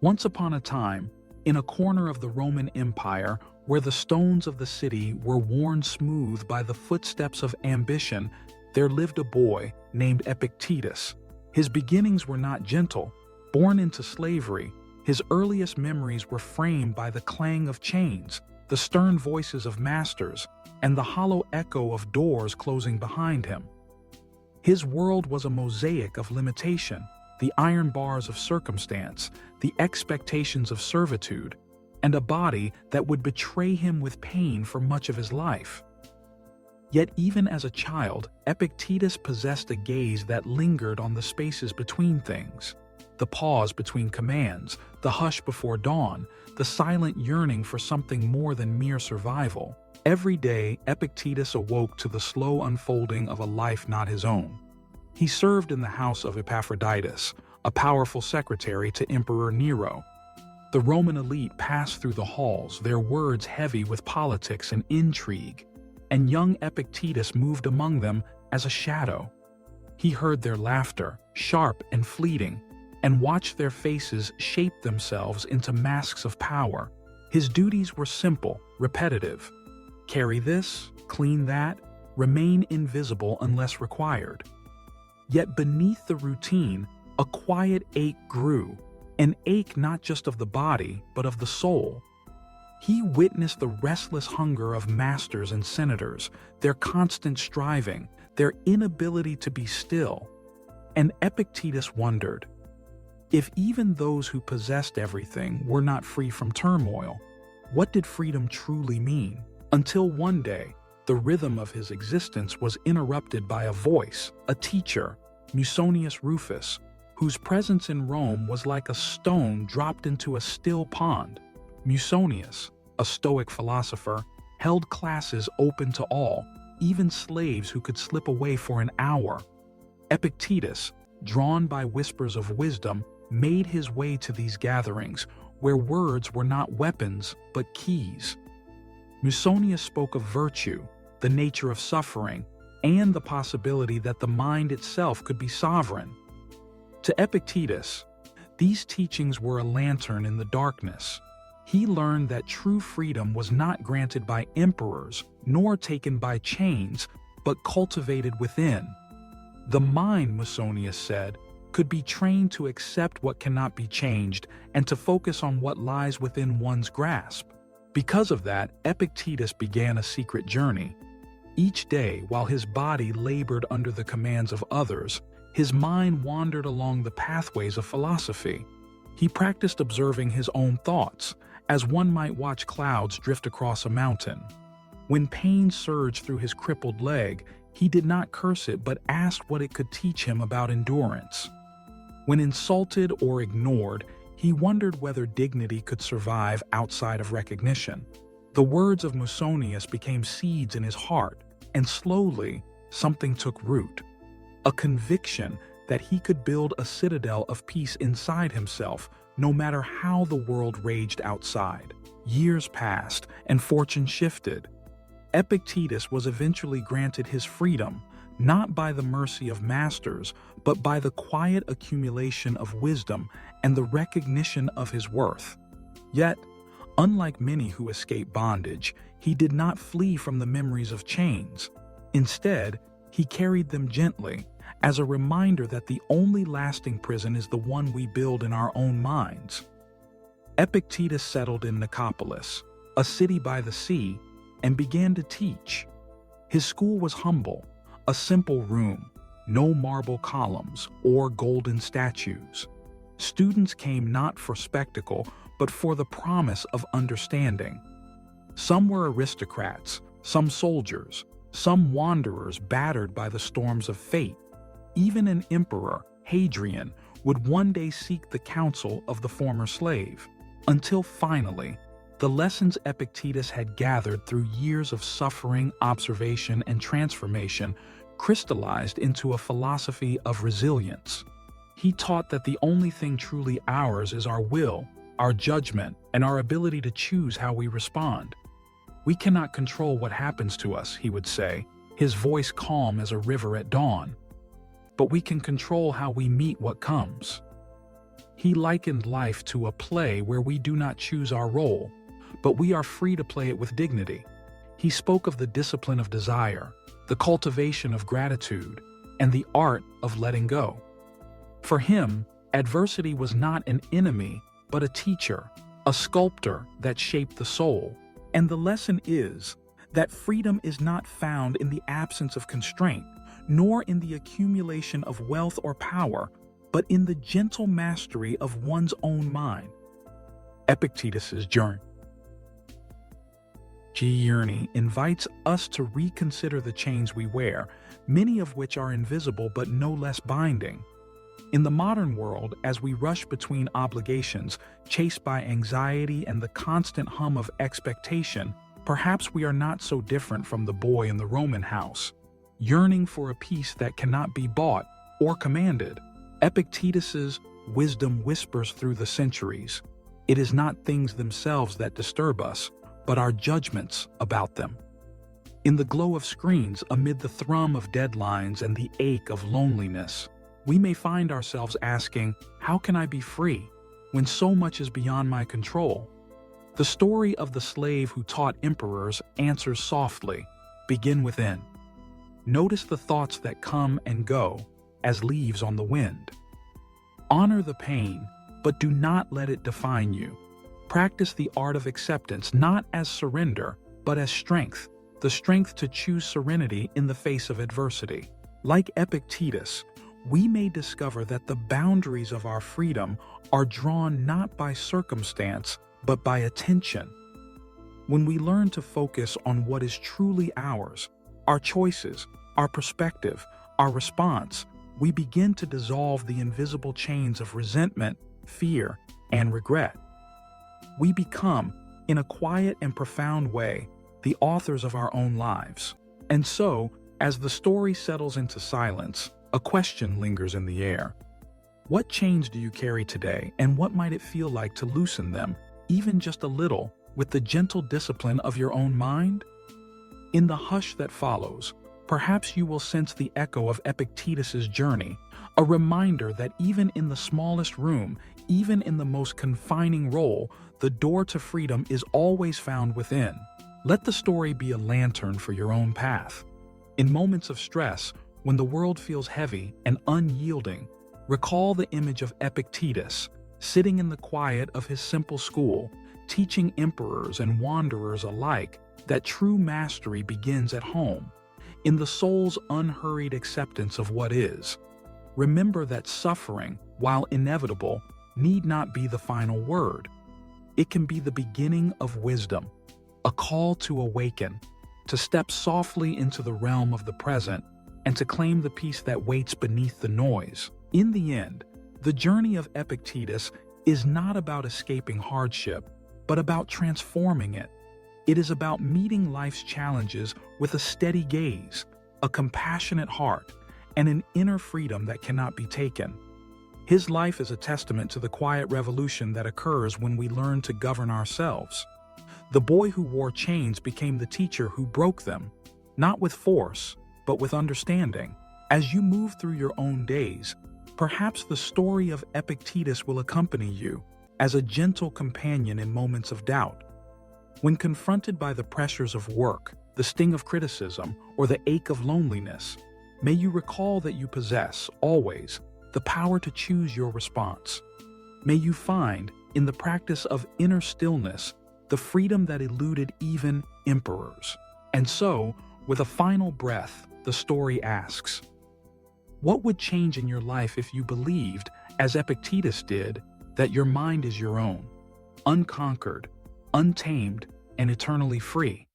Once upon a time, in a corner of the Roman Empire where the stones of the city were worn smooth by the footsteps of ambition, there lived a boy named Epictetus. His beginnings were not gentle. Born into slavery, his earliest memories were framed by the clang of chains, the stern voices of masters, and the hollow echo of doors closing behind him. His world was a mosaic of limitation, the iron bars of circumstance, the expectations of servitude, and a body that would betray him with pain for much of his life. Yet even as a child, Epictetus possessed a gaze that lingered on the spaces between things, the pause between commands, the hush before dawn, the silent yearning for something more than mere survival. Every day, Epictetus awoke to the slow unfolding of a life not his own. He served in the house of Epictetus, a powerful secretary to Emperor Nero. The Roman elite passed through the halls, their words heavy with politics and intrigue, and young Epictetus moved among them as a shadow. He heard their laughter, sharp and fleeting, and watched their faces shape themselves into masks of power. His duties were simple, repetitive. Carry this, clean that, remain invisible unless required. Yet beneath the routine, a quiet ache grew, an ache not just of the body, but of the soul. He witnessed the restless hunger of masters and senators, their constant striving, their inability to be still. And Epictetus wondered, if even those who possessed everything were not free from turmoil, what did freedom truly mean? Until one day, the rhythm of his existence was interrupted by a voice, a teacher, Musonius Rufus, whose presence in Rome was like a stone dropped into a still pond. Musonius, a Stoic philosopher, held classes open to all, even slaves who could slip away for an hour. Epictetus, drawn by whispers of wisdom, made his way to these gatherings, where words were not weapons but keys. Musonius spoke of virtue, the nature of suffering, and the possibility that the mind itself could be sovereign. To Epictetus, these teachings were a lantern in the darkness. He learned that true freedom was not granted by emperors, nor taken by chains, but cultivated within. The mind, Musonius said, could be trained to accept what cannot be changed and to focus on what lies within one's grasp. Because of that, Epictetus began a secret journey. Each day, while his body labored under the commands of others, his mind wandered along the pathways of philosophy. He practiced observing his own thoughts, as one might watch clouds drift across a mountain. When pain surged through his crippled leg, he did not curse it but asked what it could teach him about endurance. When insulted or ignored, he wondered whether dignity could survive outside of recognition. The words of Musonius became seeds in his heart, and slowly, something took root. A conviction that he could build a citadel of peace inside himself, no matter how the world raged outside. Years passed, and fortune shifted. Epictetus was eventually granted his freedom, not by the mercy of masters, but by the quiet accumulation of wisdom and the recognition of his worth. Yet, unlike many who escape bondage, he did not flee from the memories of chains. Instead, he carried them gently, as a reminder that the only lasting prison is the one we build in our own minds. Epictetus settled in Nicopolis, a city by the sea, and began to teach. His school was humble, a simple room, no marble columns or golden statues. Students came not for spectacle, but for the promise of understanding. Some were aristocrats, some soldiers, some wanderers battered by the storms of fate. Even an emperor, Hadrian, would one day seek the counsel of the former slave, until finally, the lessons Epictetus had gathered through years of suffering, observation, and transformation crystallized into a philosophy of resilience. He taught that the only thing truly ours is our will, our judgment, and our ability to choose how we respond. We cannot control what happens to us, he would say, his voice calm as a river at dawn. But we can control how we meet what comes. He likened life to a play where we do not choose our role, but we are free to play it with dignity. He spoke of the discipline of desire, the cultivation of gratitude, and the art of letting go. For him, adversity was not an enemy, but a teacher, a sculptor that shaped the soul. And the lesson is that freedom is not found in the absence of constraint, nor in the accumulation of wealth or power, but in the gentle mastery of one's own mind. Epictetus's journey invites us to reconsider the chains we wear, many of which are invisible but no less binding. In the modern world, as we rush between obligations, chased by anxiety and the constant hum of expectation, perhaps we are not so different from the boy in the Roman house, yearning for a peace that cannot be bought or commanded. Epictetus's wisdom whispers through the centuries. It is not things themselves that disturb us, but our judgments about them. In the glow of screens, amid the thrum of deadlines and the ache of loneliness, we may find ourselves asking, how can I be free when so much is beyond my control? The story of the slave who taught emperors answers softly, begin within. Notice the thoughts that come and go as leaves on the wind. Honor the pain, but do not let it define you. Practice the art of acceptance, not as surrender, but as strength, the strength to choose serenity in the face of adversity. Like Epictetus, we may discover that the boundaries of our freedom are drawn not by circumstance, but by attention. When we learn to focus on what is truly ours, our choices, our perspective, our response, we begin to dissolve the invisible chains of resentment, fear, and regret. We become, in a quiet and profound way, the authors of our own lives. And so, as the story settles into silence, a question lingers in the air. What chains do you carry today, and what might it feel like to loosen them, even just a little, with the gentle discipline of your own mind? In the hush that follows, perhaps you will sense the echo of Epictetus's journey, a reminder that even in the smallest room, even in the most confining role, the door to freedom is always found within. Let the story be a lantern for your own path. In moments of stress, when the world feels heavy and unyielding, recall the image of Epictetus, sitting in the quiet of his simple school, teaching emperors and wanderers alike that true mastery begins at home, in the soul's unhurried acceptance of what is. Remember that suffering, while inevitable, need not be the final word. It can be the beginning of wisdom, a call to awaken, to step softly into the realm of the present, and to claim the peace that waits beneath the noise. In the end, the journey of Epictetus is not about escaping hardship, but about transforming it. It is about meeting life's challenges with a steady gaze, a compassionate heart, and an inner freedom that cannot be taken. His life is a testament to the quiet revolution that occurs when we learn to govern ourselves. The boy who wore chains became the teacher who broke them, not with force, but with understanding. As you move through your own days, perhaps the story of Epictetus will accompany you as a gentle companion in moments of doubt. When confronted by the pressures of work, the sting of criticism, or the ache of loneliness, may you recall that you possess, always, the power to choose your response. May you find, in the practice of inner stillness, the freedom that eluded even emperors. And so, with a final breath, the story asks, what would change in your life if you believed, as Epictetus did, that your mind is your own, unconquered, untamed, and eternally free?